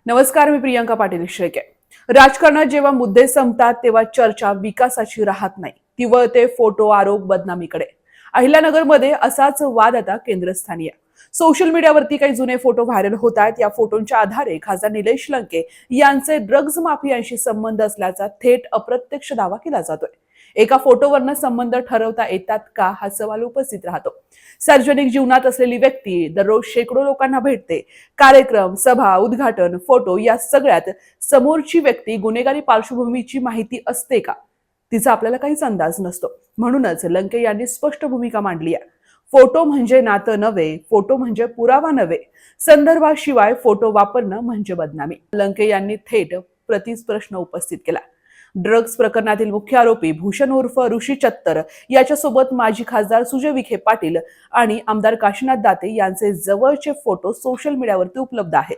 नमस्कार, मी प्रियंका पाटील शेळके. राजकारणात जेव्हा मुद्दे संपतात तेव्हा चर्चा विकासाची राहत नाही, ती वळते फोटो आरोप बदनामीकडे. अहिल्यानगरमध्ये असाच वाद आता केंद्रस्थानी आहे. सोशल मीडियावरती काही जुने फोटो व्हायरल होत आहेत. या फोटोंच्या आधारे खासदार निलेश लंके यांचे ड्रग्ज माफियांशी संबंध असल्याचा थेट अप्रत्यक्ष दावा केला जातोय. एका फोटोवरनं संबंध ठरवता येतात का, हा सवाल उपस्थित राहतो. सार्वजनिक जीवनात असलेली व्यक्ती दररोज शेकडो लोकांना भेटते. कार्यक्रम, सभा, उद्घाटन, फोटो या सगळ्यात समोरची व्यक्ती गुन्हेगारी पार्श्वभूमीची माहिती असते का, तिचा आपल्याला काहीच अंदाज नसतो. म्हणूनच लंके यांनी स्पष्ट भूमिका मांडली आहे. फोटो म्हणजे नातं नव्हे, फोटो म्हणजे पुरावा नव्हे, संदर्भाशिवाय फोटो वापरणं म्हणजे बदनामी. लंके यांनी थेट प्रश्न उपस्थित केला. ड्रग्ज प्रकरणातील मुख्य आरोपी भूषण उर्फ ऋषी चत्तर याच्यासोबत माजी खासदार सुजय विखे पाटील आणि आमदार काशीनाथ दाते यांचे जवळचे फोटो सोशल मीडियावरती उपलब्ध आहेत.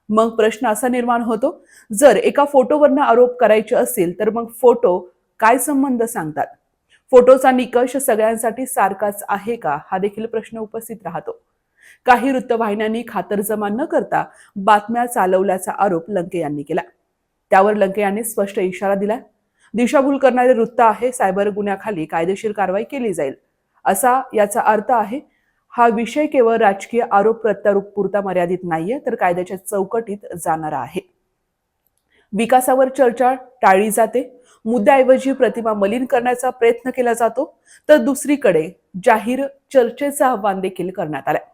मग प्रश्न असा निर्माण होतो, जर एका फोटोवरनं आरोप करायचे असेल तर मग फोटो काय संबंध सांगतात? फोटोचा निकष सगळ्यांसाठी सारखाच आहे का, हा देखील प्रश्न उपस्थित राहतो. काही वृत्तवाहिन्यांनी खातरजमा न करता बातम्या चालवल्याचा आरोप लंके यांनी केला. त्यावर लंके यांनी स्पष्ट इशारा दिला. दिशाभूल करणारे वृत्त आहे, सायबर गुन्ह्याखाली कायदेशीर कारवाई केली जाईल, असा याचा अर्थ आहे. हा विषय केवळ राजकीय आरोप प्रत्यारोप पुरता मर्यादित नाहीये, तर कायद्याच्या चौकटीत जाणारा आहे. विकासावर चर्चा टाळली जाते, मुद्द्याऐवजी प्रतिमा मलिन करण्याचा प्रयत्न केला जातो, तर दुसरीकडे जाहीर चर्चेचं आव्हान देखील करण्यात आलंय.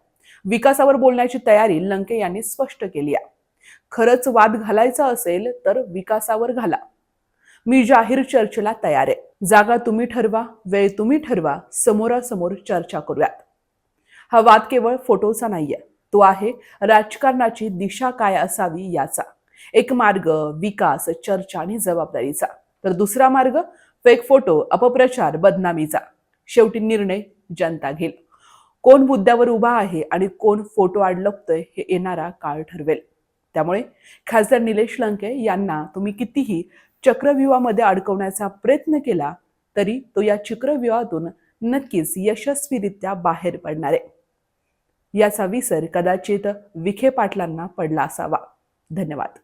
विकासावर बोलण्याची तयारी लंके यांनी स्पष्ट केली आहे. खरंच वाद घालायचा असेल तर विकासावर घाला. मी जाहीर चर्चेला तयार आहे. जागा तुम्ही ठरवा, वेळ तुम्ही ठरवा, समोरासमोर चर्चा करूयात. हा वाद केवळ फोटोचा नाहीये, तो आहे राजकारणाची दिशा काय असावी याचा. एक मार्ग विकास, चर्चा आणि जबाबदारीचा, तर दुसरा मार्ग फेक फोटो, अपप्रचार, बदनामीचा. शेवटी निर्णय जनता घेईल. कोण मुद्द्यावर उभा आहे आणि कोण फोटो आड लपतोय हे येणारा काळ ठरवेल. त्यामुळे खासदार निलेश लंके यांना तुम्ही कितीही चक्रव्यूहामध्ये अडकवण्याचा प्रयत्न केला तरी तो या चक्रव्यूहातून नक्कीच यशस्वीरित्या बाहेर पडणार आहे. याचा विसर कदाचित विखे पाटलांना पडला असावा. धन्यवाद.